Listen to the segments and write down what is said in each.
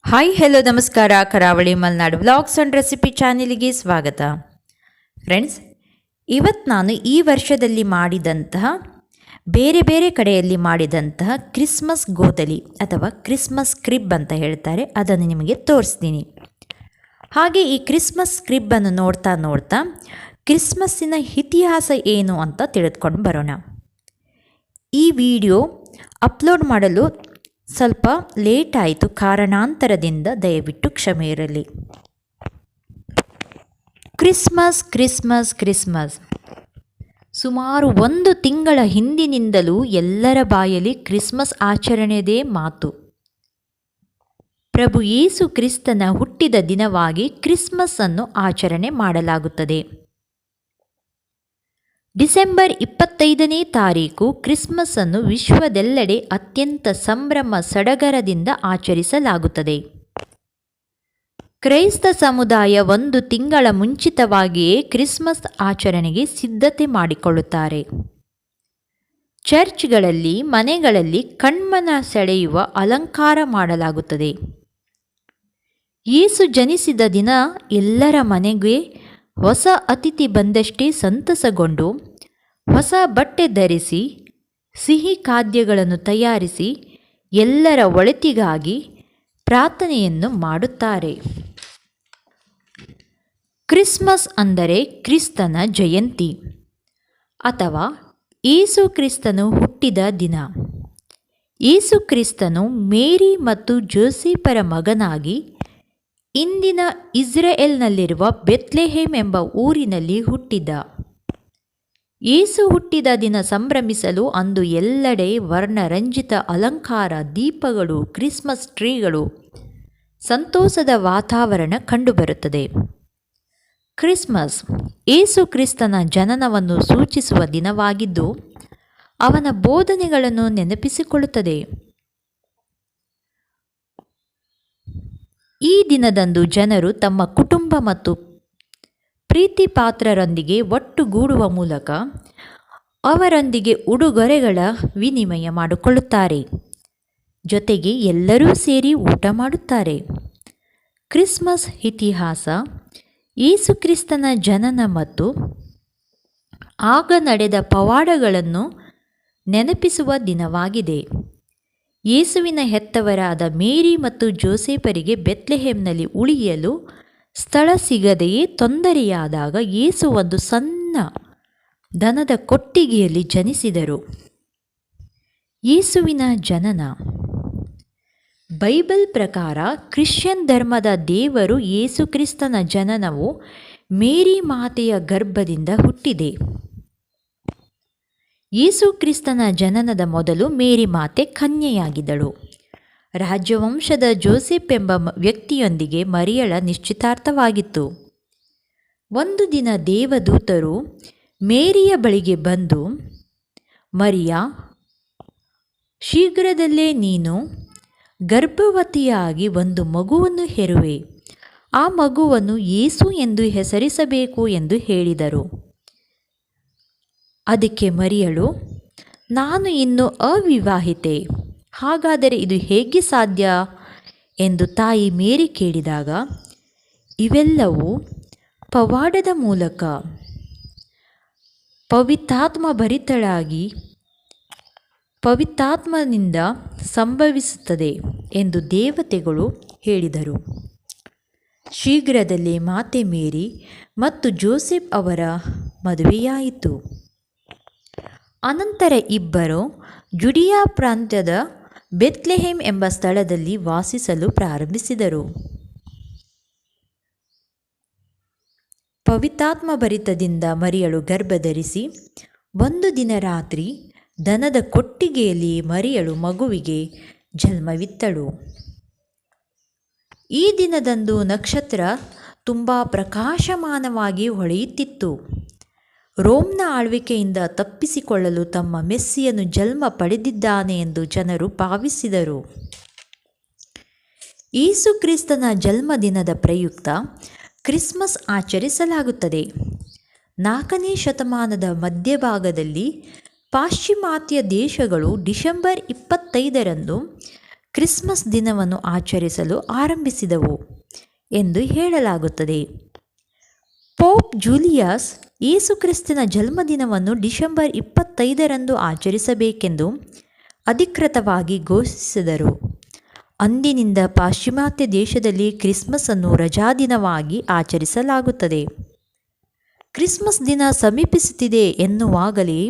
Hi hello ನಮಸ್ಕಾರ. ಕರಾವಳಿ Malenadu vlogs and recipe ಚಾನೆಲಿಗೆ ಸ್ವಾಗತ. ಫ್ರೆಂಡ್ಸ್, ಇವತ್ತು ನಾನು ಈ ವರ್ಷದಲ್ಲಿ ಮಾಡಿದಂತಹ ಬೇರೆ ಬೇರೆ ಕಡೆಯಲ್ಲಿ ಮಾಡಿದಂತಹ ಕ್ರಿಸ್ಮಸ್ ಗೋದಲಿ ಅಥವಾ ಕ್ರಿಸ್ಮಸ್ ಕ್ರಿಬ್ ಅಂತ ಹೇಳ್ತಾರೆ, ಅದನ್ನು ನಿಮಗೆ ತೋರಿಸ್ತೀನಿ. ಹಾಗೆ ಈ ಕ್ರಿಸ್ಮಸ್ ಕ್ರಿಬ್ಬನ್ನು ನೋಡ್ತಾ ನೋಡ್ತಾ ಕ್ರಿಸ್ಮಸ್ಸಿನ ಇತಿಹಾಸ ಏನು ಅಂತ ತಿಳಿದುಕೊಂಡು ಬರೋಣ. ಈ ವಿಡಿಯೋ ಅಪ್ಲೋಡ್ ಮಾಡಲು ಸ್ವಲ್ಪ ಲೇಟ್ ಆಯಿತು, ಕಾರಣಾಂತರದಿಂದ ದಯವಿಟ್ಟು ಕ್ಷಮೆ ಇರಲಿ. ಕ್ರಿಸ್ಮಸ್ ಕ್ರಿಸ್ಮಸ್ ಕ್ರಿಸ್ಮಸ್ ಸುಮಾರು 1 ತಿಂಗಳ ಹಿಂದಿನಿಂದಲೂ ಎಲ್ಲರ ಬಾಯಲ್ಲಿ ಕ್ರಿಸ್ಮಸ್ ಆಚರಣೆಯದೇ ಮಾತು. ಪ್ರಭು ಯೇಸು ಕ್ರಿಸ್ತನ ಹುಟ್ಟಿದ ದಿನವಾಗಿ ಕ್ರಿಸ್ಮಸ್ ಅನ್ನು ಆಚರಣೆ ಮಾಡಲಾಗುತ್ತದೆ. ಡಿಸೆಂಬರ್ 25ನೇ ತಾರೀಕು ಕ್ರಿಸ್ಮಸ್ ಅನ್ನು ವಿಶ್ವದೆಲ್ಲೆಡೆ ಅತ್ಯಂತ ಸಂಭ್ರಮ ಸಡಗರದಿಂದ ಆಚರಿಸಲಾಗುತ್ತದೆ. ಕ್ರೈಸ್ತ ಸಮುದಾಯ 1 ತಿಂಗಳ ಮುಂಚಿತವಾಗಿಯೇ ಕ್ರಿಸ್ಮಸ್ ಆಚರಣೆಗೆ ಸಿದ್ಧತೆ ಮಾಡಿಕೊಳ್ಳುತ್ತಾರೆ. ಚರ್ಚ್ಗಳಲ್ಲಿ, ಮನೆಗಳಲ್ಲಿ ಕಣ್ಮನ ಸೆಳೆಯುವ ಅಲಂಕಾರ ಮಾಡಲಾಗುತ್ತದೆ. ಯೇಸು ಜನಿಸಿದ ದಿನ ಎಲ್ಲರ ಮನೆಗೆ ಹೊಸ ಅತಿಥಿ ಬಂದಷ್ಟೇ ಸಂತಸಗೊಂಡು ಹೊಸ ಬಟ್ಟೆ ಧರಿಸಿ ಸಿಹಿ ಖಾದ್ಯಗಳನ್ನು ತಯಾರಿಸಿ ಎಲ್ಲರ ಒಳಿತಿಗಾಗಿ ಪ್ರಾರ್ಥನೆಯನ್ನು ಮಾಡುತ್ತಾರೆ. ಕ್ರಿಸ್ಮಸ್ ಅಂದರೆ ಕ್ರಿಸ್ತನ ಜಯಂತಿ ಅಥವಾ ಯೇಸು ಕ್ರಿಸ್ತನು ಹುಟ್ಟಿದ ದಿನ. ಯೇಸು ಕ್ರಿಸ್ತನು ಮೇರಿ ಮತ್ತು ಜೋಸೆಫರ ಮಗನಾಗಿ ಇಂದಿನ ಇಸ್ರೇಲ್ನಲ್ಲಿರುವ ಬೆತ್ಲೆಹೇಮ್ ಎಂಬ ಊರಿನಲ್ಲಿ ಹುಟ್ಟಿದ. ಯೇಸು ಹುಟ್ಟಿದ ದಿನ ಸಂಭ್ರಮಿಸಲು ಅಂದು ಎಲ್ಲೆಡೆ ವರ್ಣರಂಜಿತ ಅಲಂಕಾರ, ದೀಪಗಳು, ಕ್ರಿಸ್ಮಸ್ ಟ್ರೀಗಳು, ಸಂತೋಷದ ವಾತಾವರಣ ಕಂಡುಬರುತ್ತದೆ. ಕ್ರಿಸ್ಮಸ್ ಯೇಸು ಕ್ರಿಸ್ತನ ಜನನವನ್ನು ಸೂಚಿಸುವ ದಿನವಾಗಿದ್ದು ಅವನ ಬೋಧನೆಗಳನ್ನು ನೆನಪಿಸಿಕೊಳ್ಳುತ್ತದೆ. ಈ ದಿನದಂದು ಜನರು ತಮ್ಮ ಕುಟುಂಬ ಮತ್ತು ಪ್ರೀತಿ ಪಾತ್ರರೊಂದಿಗೆ ಒಟ್ಟುಗೂಡುವ ಮೂಲಕ ಅವರೊಂದಿಗೆ ಉಡುಗೊರೆಗಳ ವಿನಿಮಯ ಮಾಡಿಕೊಳ್ಳುತ್ತಾರೆ. ಜೊತೆಗೆ ಎಲ್ಲರೂ ಸೇರಿ ಊಟ ಮಾಡುತ್ತಾರೆ. ಕ್ರಿಸ್ಮಸ್ ಇತಿಹಾಸ ಯೇಸು ಕ್ರಿಸ್ತನ ಜನನ ಮತ್ತು ಆಗ ನಡೆದ ಪವಾಡಗಳನ್ನು ನೆನಪಿಸುವ ದಿನವಾಗಿದೆ. ಯೇಸುವಿನ ಹೆತ್ತವರಾದ ಮೇರಿ ಮತ್ತು ಜೋಸೆಫರಿಗೆ ಬೆತ್ಲೆಹೇಮ್ನಲ್ಲಿ ಉಳಿಯಲು ಸ್ಥಳ ಸಿಗದೆಯೇ ತೊಂದರೆಯಾದಾಗ ಯೇಸು ಒಂದು ಸಣ್ಣ ದನದ ಕೊಟ್ಟಿಗೆಯಲ್ಲಿ ಜನಿಸಿದರು. ಯೇಸುವಿನ ಜನನ ಬೈಬಲ್ ಪ್ರಕಾರ ಕ್ರಿಶ್ಚಿಯನ್ ಧರ್ಮದ ದೇವರು ಯೇಸು ಕ್ರಿಸ್ತನ ಜನನವು ಮೇರಿ ಮಾತೆಯ ಗರ್ಭದಿಂದ ಹುಟ್ಟಿದೆ. ಯೇಸು ಕ್ರಿಸ್ತನ ಜನನದ ಮೊದಲು ಮೇರಿ ಮಾತೆ ಕನ್ಯೆಯಾಗಿದ್ದಳು. ರಾಜವಂಶದ ಜೋಸೆಫ್ ಎಂಬ ವ್ಯಕ್ತಿಯೊಂದಿಗೆ ಮರಿಯಳ ನಿಶ್ಚಿತಾರ್ಥವಾಗಿತ್ತು. ಒಂದು ದಿನ ದೇವದೂತರು ಮೇರಿಯ ಬಳಿಗೆ ಬಂದು, ಮರಿಯಾ, ಶೀಘ್ರದಲ್ಲೇ ನೀನು ಗರ್ಭವತಿಯಾಗಿ ಒಂದು ಮಗುವನ್ನು ಹೆರುವೆ. ಆ ಮಗುವನ್ನು ಯೇಸು ಎಂದು ಹೆಸರಿಸಬೇಕು ಎಂದು ಹೇಳಿದರು. ಅದಕ್ಕೆ ಮರಿಯಳು, ನಾನು ಇನ್ನೂ ಅವಿವಾಹಿತೆ, ಹಾಗಾದರೆ ಇದು ಹೇಗೆ ಸಾಧ್ಯ ಎಂದು ತಾಯಿ ಮೇರಿ ಕೇಳಿದಾಗ, ಇವೆಲ್ಲವೂ ಪವಾಡದ ಮೂಲಕ ಪವಿತ್ರಾತ್ಮನಿಂದ ಸಂಭವಿಸುತ್ತದೆ ಎಂದು ದೇವತೆಗಳು ಹೇಳಿದರು. ಶೀಘ್ರದಲ್ಲೇ ಮಾತೆ ಮೇರಿ ಮತ್ತು ಜೋಸೆಫ್ ಅವರ ಮದುವೆಯಾಯಿತು. ಅನಂತರ ಇಬ್ಬರು ಜುಡಿಯಾ ಪ್ರಾಂತ್ಯದ ಬೆತ್ಲೆಹೇಮ್ ಎಂಬ ಸ್ಥಳದಲ್ಲಿ ವಾಸಿಸಲು ಪ್ರಾರಂಭಿಸಿದರು. ಪವಿತ್ರಾತ್ಮಭರಿತದಿಂದ ಮರಿಯಳು ಗರ್ಭಧರಿಸಿ ಒಂದು ದಿನ ರಾತ್ರಿ ದನದ ಕೊಟ್ಟಿಗೆಯಲ್ಲಿ ಮರಿಯಳು ಮಗುವಿಗೆ ಜನ್ಮವಿತ್ತಳು. ಈ ದಿನದಂದು ನಕ್ಷತ್ರ ತುಂಬ ಪ್ರಕಾಶಮಾನವಾಗಿ ಹೊಳೆಯುತ್ತಿತ್ತು. ರೋಮ್ನ ಆಳ್ವಿಕೆಯಿಂದ ತಪ್ಪಿಸಿಕೊಳ್ಳಲು ತಮ್ಮ ಮೆಸ್ಸಿಯನು ಜನ್ಮ ಪಡೆದಿದ್ದಾನೆ ಎಂದು ಜನರು ಭಾವಿಸಿದರು. ಯೇಸು ಕ್ರಿಸ್ತನ ಜನ್ಮದಿನದ ಪ್ರಯುಕ್ತ ಕ್ರಿಸ್ಮಸ್ ಆಚರಿಸಲಾಗುತ್ತದೆ. 4ನೇ ಶತಮಾನದ ಮಧ್ಯಭಾಗದಲ್ಲಿ ಪಾಶ್ಚಿಮಾತ್ಯ ದೇಶಗಳು ಡಿಸೆಂಬರ್ 25ರಂದು ಕ್ರಿಸ್ಮಸ್ ದಿನವನ್ನು ಆಚರಿಸಲು ಆರಂಭಿಸಿದವು ಎಂದು ಹೇಳಲಾಗುತ್ತದೆ. ಪೋಪ್ ಜೂಲಿಯಸ್ ಯೇಸುಕ್ರಿಸ್ತನ ಜನ್ಮದಿನವನ್ನು ಡಿಸೆಂಬರ್ 25ರಂದು ಆಚರಿಸಬೇಕೆಂದು ಅಧಿಕೃತವಾಗಿ ಘೋಷಿಸಿದರು. ಅಂದಿನಿಂದ ಪಾಶ್ಚಿಮಾತ್ಯ ದೇಶದಲ್ಲಿ ಕ್ರಿಸ್ಮಸ್ ಅನ್ನು ರಜಾದಿನವಾಗಿ ಆಚರಿಸಲಾಗುತ್ತದೆ. ಕ್ರಿಸ್ಮಸ್ ದಿನ ಸಮೀಪಿಸುತ್ತಿದೆ ಎನ್ನುವಾಗಲೇ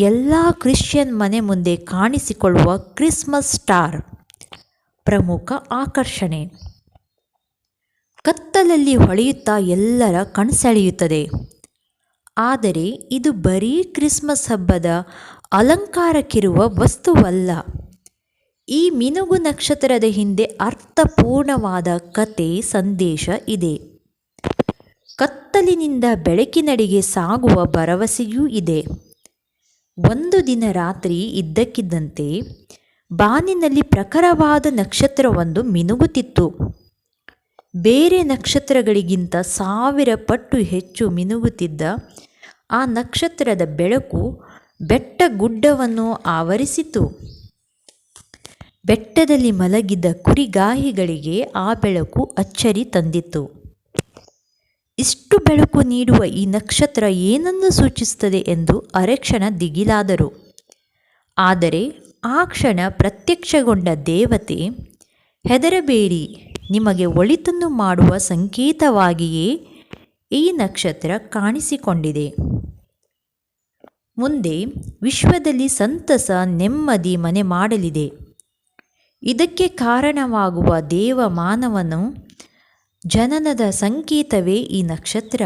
ಎಲ್ಲ ಕ್ರಿಶ್ಚಿಯನ್ ಮನೆ ಮುಂದೆ ಕಾಣಿಸಿಕೊಳ್ಳುವ ಕ್ರಿಸ್ಮಸ್ ಸ್ಟಾರ್ ಪ್ರಮುಖ ಆಕರ್ಷಣೆ. ಕತ್ತಲಲ್ಲಿ ಹೊಳೆಯುತ್ತಾ ಎಲ್ಲರ ಕಣ್ಸೆಳೆಯುತ್ತದೆ. ಆದರೆ ಇದು ಬರೀ ಕ್ರಿಸ್ಮಸ್ ಹಬ್ಬದ ಅಲಂಕಾರಕ್ಕಿರುವ ವಸ್ತುವಲ್ಲ. ಈ ಮಿನುಗು ನಕ್ಷತ್ರದ ಹಿಂದೆ ಅರ್ಥಪೂರ್ಣವಾದ ಕತೆ, ಸಂದೇಶ ಇದೆ. ಕತ್ತಲಿನಿಂದ ಬೆಳಕಿನೆಡೆಗೆ ಸಾಗುವ ಭರವಸೆಯೂ ಇದೆ. ಒಂದು ದಿನ ರಾತ್ರಿ ಇದ್ದಕ್ಕಿದ್ದಂತೆ ಬಾನಿನಲ್ಲಿ ಪ್ರಖರವಾದ ನಕ್ಷತ್ರವೊಂದು ಮಿನುಗುತ್ತಿತ್ತು. ಬೇರೆ ನಕ್ಷತ್ರಗಳಿಗಿಂತ 1000 ಪಟ್ಟು ಹೆಚ್ಚು ಮಿನುಗುತ್ತಿದ್ದ ಆ ನಕ್ಷತ್ರದ ಬೆಳಕು ಬೆಟ್ಟ ಗುಡ್ಡವನ್ನು ಆವರಿಸಿತು. ಬೆಟ್ಟದಲ್ಲಿ ಮಲಗಿದ್ದ ಕುರಿಗಾಹಿಗಳಿಗೆ ಆ ಬೆಳಕು ಅಚ್ಚರಿ ತಂದಿತು. ಇಷ್ಟು ಬೆಳಕು ನೀಡುವ ಈ ನಕ್ಷತ್ರ ಏನನ್ನು ಸೂಚಿಸುತ್ತದೆ ಎಂದು ಅರೆಕ್ಷಣ ದಿಗಿಲಾದರು. ಆದರೆ ಆ ಕ್ಷಣ ಪ್ರತ್ಯಕ್ಷಗೊಂಡ ದೇವತೆ, ಹೆದರಬೇಡಿ, ನಿಮಗೆ ಒಳಿತನ್ನು ಮಾಡುವ ಸಂಕೇತವಾಗಿಯೇ ಈ ನಕ್ಷತ್ರ ಕಾಣಿಸಿಕೊಂಡಿದೆ. ಮುಂದೆ ವಿಶ್ವದಲ್ಲಿ ಸಂತಸ, ನೆಮ್ಮದಿ ಮನೆ ಮಾಡಲಿದೆ. ಇದಕ್ಕೆ ಕಾರಣವಾಗುವ ದೇವಮಾನವನ ಜನನದ ಸಂಕೇತವೇ ಈ ನಕ್ಷತ್ರ.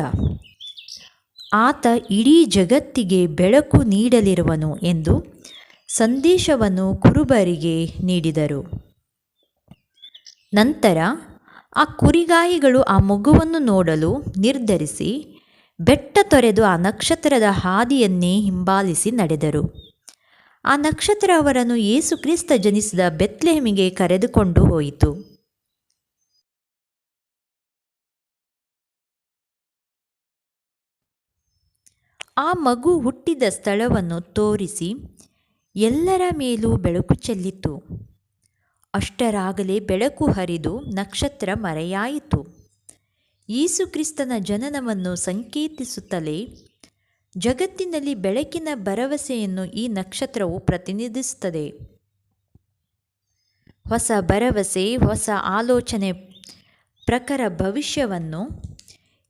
ಆತ ಇಡೀ ಜಗತ್ತಿಗೆ ಬೆಳಕು ನೀಡಲಿರುವನು ಎಂದು ಸಂದೇಶವನ್ನು ಕುರುಬರಿಗೆ ನೀಡಿದರು. ನಂತರ ಆ ಕುರಿಗಾಯಿಗಳು ಆ ಮಗುವನ್ನು ನೋಡಲು ನಿರ್ಧರಿಸಿ ಬೆಟ್ಟ ತೊರೆದು ಆ ನಕ್ಷತ್ರದ ಹಾದಿಯನ್ನೇ ಹಿಂಬಾಲಿಸಿ ನಡೆದರು. ಆ ನಕ್ಷತ್ರ ಅವರನ್ನು ಯೇಸು ಕ್ರಿಸ್ತ ಜನಿಸಿದ ಬೆತ್ಲೆಹೇಮಿಗೆ ಕರೆದುಕೊಂಡು ಹೋಯಿತು. ಆ ಮಗು ಹುಟ್ಟಿದ ಸ್ಥಳವನ್ನು ತೋರಿಸಿ ಎಲ್ಲರ ಮೇಲೂ ಬೆಳಕು ಚೆಲ್ಲಿತು. ಅಷ್ಟರಾಗಲೇ ಬೆಳಕು ಹರಿದು ನಕ್ಷತ್ರ ಮರೆಯಾಯಿತು. ಯೇಸು ಕ್ರಿಸ್ತನ ಜನನವನ್ನು ಸಂಕೇತಿಸುತ್ತಲೇ ಜಗತ್ತಿನಲ್ಲಿ ಬೆಳಕಿನ ಭರವಸೆಯನ್ನು ಈ ನಕ್ಷತ್ರವು ಪ್ರತಿನಿಧಿಸುತ್ತದೆ. ಹೊಸ ಭರವಸೆ, ಹೊಸ ಆಲೋಚನೆ, ಪ್ರಖರ ಭವಿಷ್ಯವನ್ನು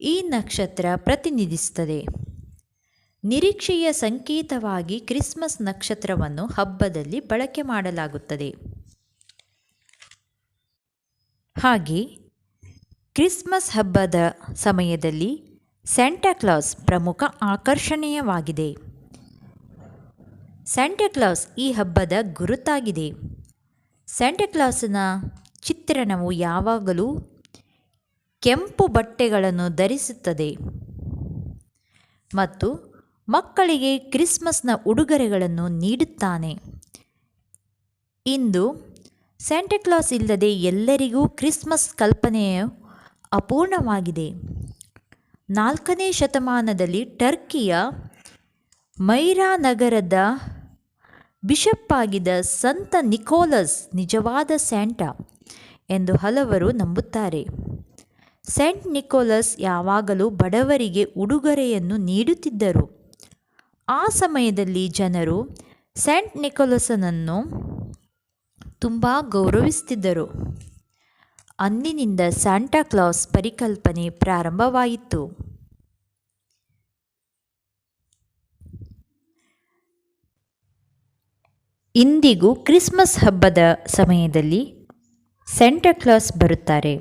ಈ ನಕ್ಷತ್ರ ಪ್ರತಿನಿಧಿಸುತ್ತದೆ. ನಿರೀಕ್ಷೆಯ ಸಂಕೇತವಾಗಿ ಕ್ರಿಸ್ಮಸ್ ನಕ್ಷತ್ರವನ್ನು ಹಬ್ಬದಲ್ಲಿ ಬಳಕೆ ಮಾಡಲಾಗುತ್ತದೆ. ಹಾಗೆ ಕ್ರಿಸ್ಮಸ್ ಹಬ್ಬದ ಸಮಯದಲ್ಲಿ ಸ್ಯಾಂಟಾಕ್ಲಾಸ್ ಪ್ರಮುಖ ಆಕರ್ಷಣೀಯವಾಗಿದೆ. ಸ್ಯಾಂಟಾಕ್ಲಾಸ್ ಈ ಹಬ್ಬದ ಗುರುತಾಗಿದೆ. ಸ್ಯಾಂಟಾಕ್ಲಾಸ್ನ ಚಿತ್ರಣವು ಯಾವಾಗಲೂ ಕೆಂಪು ಬಟ್ಟೆಗಳನ್ನು ಧರಿಸುತ್ತದೆ ಮತ್ತು ಮಕ್ಕಳಿಗೆ ಕ್ರಿಸ್ಮಸ್ನ ಉಡುಗೊರೆಗಳನ್ನು ನೀಡುತ್ತಾನೆ. ಇಂದು ಸ್ಯಾಂಟಾಕ್ಲಾಸ್ ಇಲ್ಲದೆ ಎಲ್ಲರಿಗೂ ಕ್ರಿಸ್ಮಸ್ ಕಲ್ಪನೆಯು ಅಪೂರ್ಣವಾಗಿದೆ. 4ನೇ ಶತಮಾನದಲ್ಲಿ ಟರ್ಕಿಯ ಮೈರಾ ನಗರದ ಬಿಷಪ್ ಆಗಿದ್ದ ಸಂತ ನಿಕೋಲಸ್ ನಿಜವಾದ ಸ್ಯಾಂಟಾ ಎಂದು ಹಲವರು ನಂಬುತ್ತಾರೆ. ಸೇಂಟ್ ನಿಕೋಲಸ್ ಯಾವಾಗಲೂ ಬಡವರಿಗೆ ಉಡುಗೊರೆಯನ್ನು ನೀಡುತ್ತಿದ್ದರು. ಆ ಸಮಯದಲ್ಲಿ ಜನರು ಸೇಂಟ್ ನಿಕೋಲಸನನ್ನು ತುಂಬ ಗೌರವಿಸುತ್ತಿದ್ದರು. ಅಂದಿನಿಂದ ಸ್ಯಾಂಟಾಕ್ಲಾಸ್ ಪರಿಕಲ್ಪನೆ ಪ್ರಾರಂಭವಾಯಿತು. ಇಂದಿಗೂ ಕ್ರಿಸ್ಮಸ್ ಹಬ್ಬದ ಸಮಯದಲ್ಲಿ ಸ್ಯಾಂಟಾಕ್ಲಾಸ್ ಬರುತ್ತಾರೆ.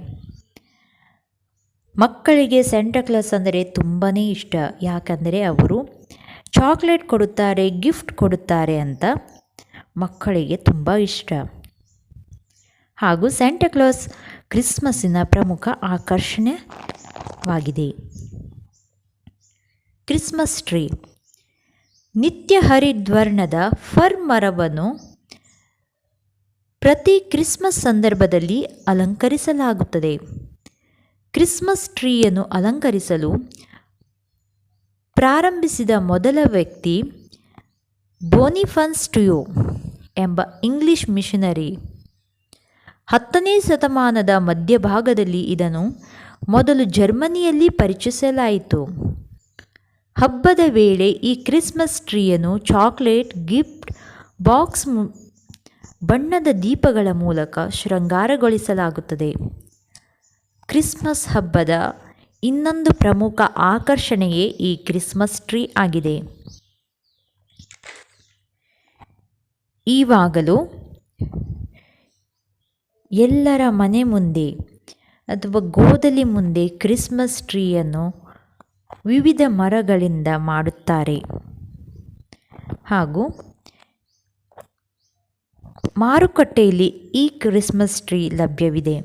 ಮಕ್ಕಳಿಗೆ ಸ್ಯಾಂಟಾಕ್ಲಾಸ್ ಅಂದರೆ ತುಂಬಾ ಇಷ್ಟ. ಯಾಕಂದರೆ ಅವರು ಚಾಕ್ಲೇಟ್ ಕೊಡುತ್ತಾರೆ, ಗಿಫ್ಟ್ ಕೊಡುತ್ತಾರೆ ಅಂತ ಮಕ್ಕಳಿಗೆ ತುಂಬ ಇಷ್ಟ. ಹಾಗೂ ಸ್ಯಾಂಟಾಕ್ಲಾಸ್ ಕ್ರಿಸ್ಮಸ್ಸಿನ ಪ್ರಮುಖ ಆಕರ್ಷಣೆಯಾಗಿದೆ. ಕ್ರಿಸ್ಮಸ್ ಟ್ರೀ ನಿತ್ಯ ಹರಿದ್ವರ್ಣದ ಫರ್ ಮರವನ್ನು ಪ್ರತಿ ಕ್ರಿಸ್ಮಸ್ ಸಂದರ್ಭದಲ್ಲಿ ಅಲಂಕರಿಸಲಾಗುತ್ತದೆ. ಕ್ರಿಸ್ಮಸ್ ಟ್ರೀಯನ್ನು ಅಲಂಕರಿಸಲು ಪ್ರಾರಂಭಿಸಿದ ಮೊದಲ ವ್ಯಕ್ತಿ ಬೋನಿಫನ್ಸ್ ಟ್ಯೂಯೋ ಎಂಬ ಇಂಗ್ಲಿಷ್ ಮಿಷನರಿ. 10ನೇ ಶತಮಾನದ ಮಧ್ಯಭಾಗದಲ್ಲಿ ಇದನ್ನು ಮೊದಲು ಜರ್ಮನಿಯಲ್ಲಿ ಪರಿಚಯಿಸಲಾಯಿತು. ಹಬ್ಬದ ವೇಳೆ ಈ ಕ್ರಿಸ್ಮಸ್ ಟ್ರೀಯನ್ನು ಚಾಕ್ಲೇಟ್, ಗಿಫ್ಟ್ ಬಾಕ್ಸ್, ಬಣ್ಣದ ದೀಪಗಳ ಮೂಲಕ ಶೃಂಗಾರಗೊಳಿಸಲಾಗುತ್ತದೆ. ಕ್ರಿಸ್ಮಸ್ ಹಬ್ಬದ ಇನ್ನೊಂದು ಪ್ರಮುಖ ಆಕರ್ಷಣೆಯೇ ಈ ಕ್ರಿಸ್ಮಸ್ ಟ್ರೀ ಆಗಿದೆ. ಈವಾಗಲೂ ಎಲ್ಲರ ಮನೆ ಮುಂದೆ ಅಥವಾ ಗೋದಲಿ ಮುಂದೆ ಕ್ರಿಸ್ಮಸ್ ಟ್ರೀಯನ್ನು ವಿವಿಧ ಮರಗಳಿಂದ ಮಾಡುತ್ತಾರೆ ಹಾಗೂ ಮಾರುಕಟ್ಟೆಯಲ್ಲಿ ಈ ಕ್ರಿಸ್ಮಸ್ ಟ್ರೀ ಲಭ್ಯವಿದೆ.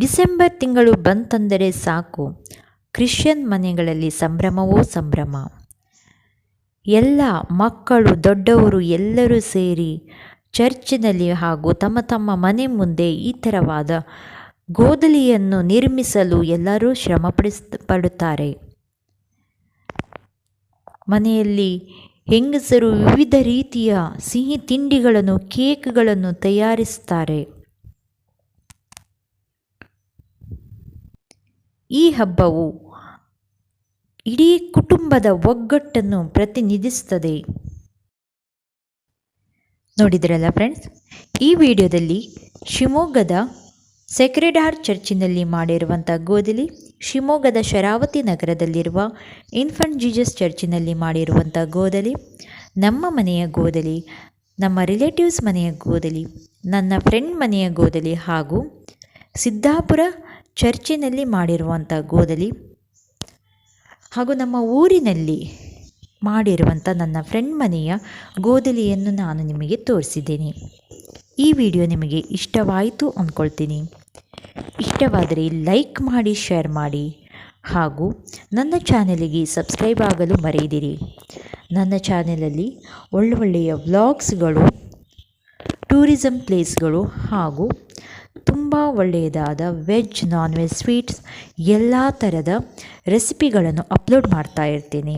ಡಿಸೆಂಬರ್ ತಿಂಗಳು ಬಂತೆಂದರೆ ಸಾಕು, ಕ್ರಿಶ್ಚಿಯನ್ ಮನೆಗಳಲ್ಲಿ ಸಂಭ್ರಮವೋ ಸಂಭ್ರಮ. ಎಲ್ಲ ಮಕ್ಕಳು ದೊಡ್ಡವರು ಎಲ್ಲರೂ ಸೇರಿ ಚರ್ಚಿನಲ್ಲಿ ಹಾಗೂ ತಮ್ಮ ತಮ್ಮ ಮನೆ ಮುಂದೆ ಈ ಥರವಾದ ಗೋದಲಿಯನ್ನು ನಿರ್ಮಿಸಲು ಎಲ್ಲರೂ ಪಡುತ್ತಾರೆ. ಮನೆಯಲ್ಲಿ ಹೆಂಗಸರು ವಿವಿಧ ರೀತಿಯ ಸಿಹಿ ತಿಂಡಿಗಳನ್ನು, ಕೇಕ್ಗಳನ್ನು ತಯಾರಿಸುತ್ತಾರೆ. ಈ ಹಬ್ಬವು ಇಡೀ ಕುಟುಂಬದ ಒಗ್ಗಟ್ಟನ್ನು ಪ್ರತಿನಿಧಿಸುತ್ತದೆ. ನೋಡಿದ್ರಲ್ಲ ಫ್ರೆಂಡ್ಸ್, ಈ ವಿಡಿಯೋದಲ್ಲಿ ಶಿವಮೊಗ್ಗದ ಸೇಕ್ರೆಡ್ ಹಾರ್ಟ್ ಚರ್ಚಿನಲ್ಲಿ ಮಾಡಿರುವಂಥ ಗೋದಲಿ, ಶಿವಮೊಗ್ಗದ ಶರಾವತಿ ನಗರದಲ್ಲಿರುವ ಇನ್ಫಂಟ್ ಜೀಸಸ್ ಚರ್ಚಿನಲ್ಲಿ ಮಾಡಿರುವಂಥ ಗೋದಲಿ, ನಮ್ಮ ಮನೆಯ ಗೋದಲಿ, ನಮ್ಮ ರಿಲೇಟಿವ್ಸ್ ಮನೆಯ ಗೋದಲಿ, ನನ್ನ ಫ್ರೆಂಡ್ ಮನೆಯ ಗೋದಲಿ ಹಾಗೂ ಸಿದ್ದಾಪುರ ಚರ್ಚಿನಲ್ಲಿ ಮಾಡಿರುವಂಥ ಗೋದಲಿ ಹಾಗೂ ನಮ್ಮ ಊರಿನಲ್ಲಿ ಮಾಡಿರುವಂಥ ನನ್ನ ಫ್ರೆಂಡ್ ಮನೆಯ ಗೋದಲಿಯನ್ನು ನಾನು ನಿಮಗೆ ತೋರಿಸಿದ್ದೇನೆ. ಈ ವಿಡಿಯೋ ನಿಮಗೆ ಇಷ್ಟವಾಯಿತು ಅಂದ್ಕೊಳ್ತೀನಿ. ಇಷ್ಟವಾದರೆ ಲೈಕ್ ಮಾಡಿ, ಶೇರ್ ಮಾಡಿ ಹಾಗೂ ನನ್ನ ಚಾನಲಿಗೆ ಸಬ್ಸ್ಕ್ರೈಬ್ ಆಗಲು ಮರೆಯದಿರಿ. ನನ್ನ ಚಾನಲಲ್ಲಿ ಒಳ್ಳೊಳ್ಳೆಯ ವ್ಲಾಗ್ಸ್ಗಳು, ಟೂರಿಸಮ್ ಪ್ಲೇಸ್ಗಳು ಹಾಗೂ ತುಂಬ ಒಳ್ಳೆಯದಾದ ವೆಜ್, ನಾನ್ ವೆಜ್, ಸ್ವೀಟ್ಸ್ ಎಲ್ಲ ಥರದ ರೆಸಿಪಿಗಳನ್ನು ಅಪ್ಲೋಡ್ ಮಾಡ್ತಾ ಇರ್ತೀನಿ.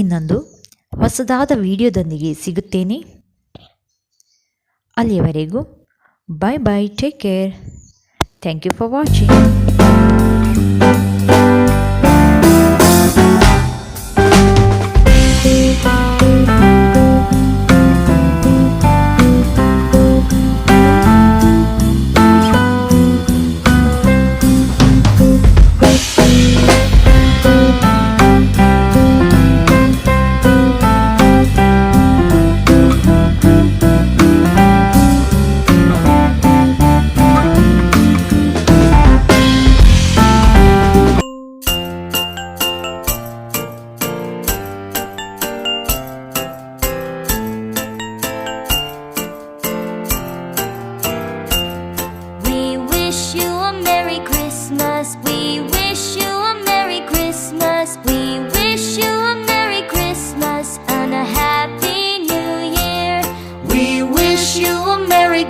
ಇನ್ನೊಂದು ಹೊಸದಾದ ವಿಡಿಯೋದೊಂದಿಗೆ ಸಿಗುತ್ತೇನೆ. ಅಲ್ಲಿಯವರೆಗೂ bye bye, take care, thank you for watching.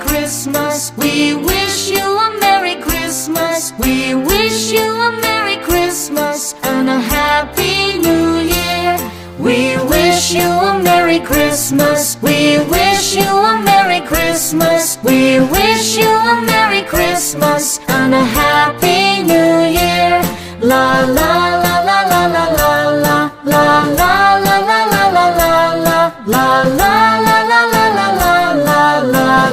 Christmas, we wish you a Merry Christmas. We wish you a Merry Christmas and a Happy New Year. We wish you a Merry Christmas. We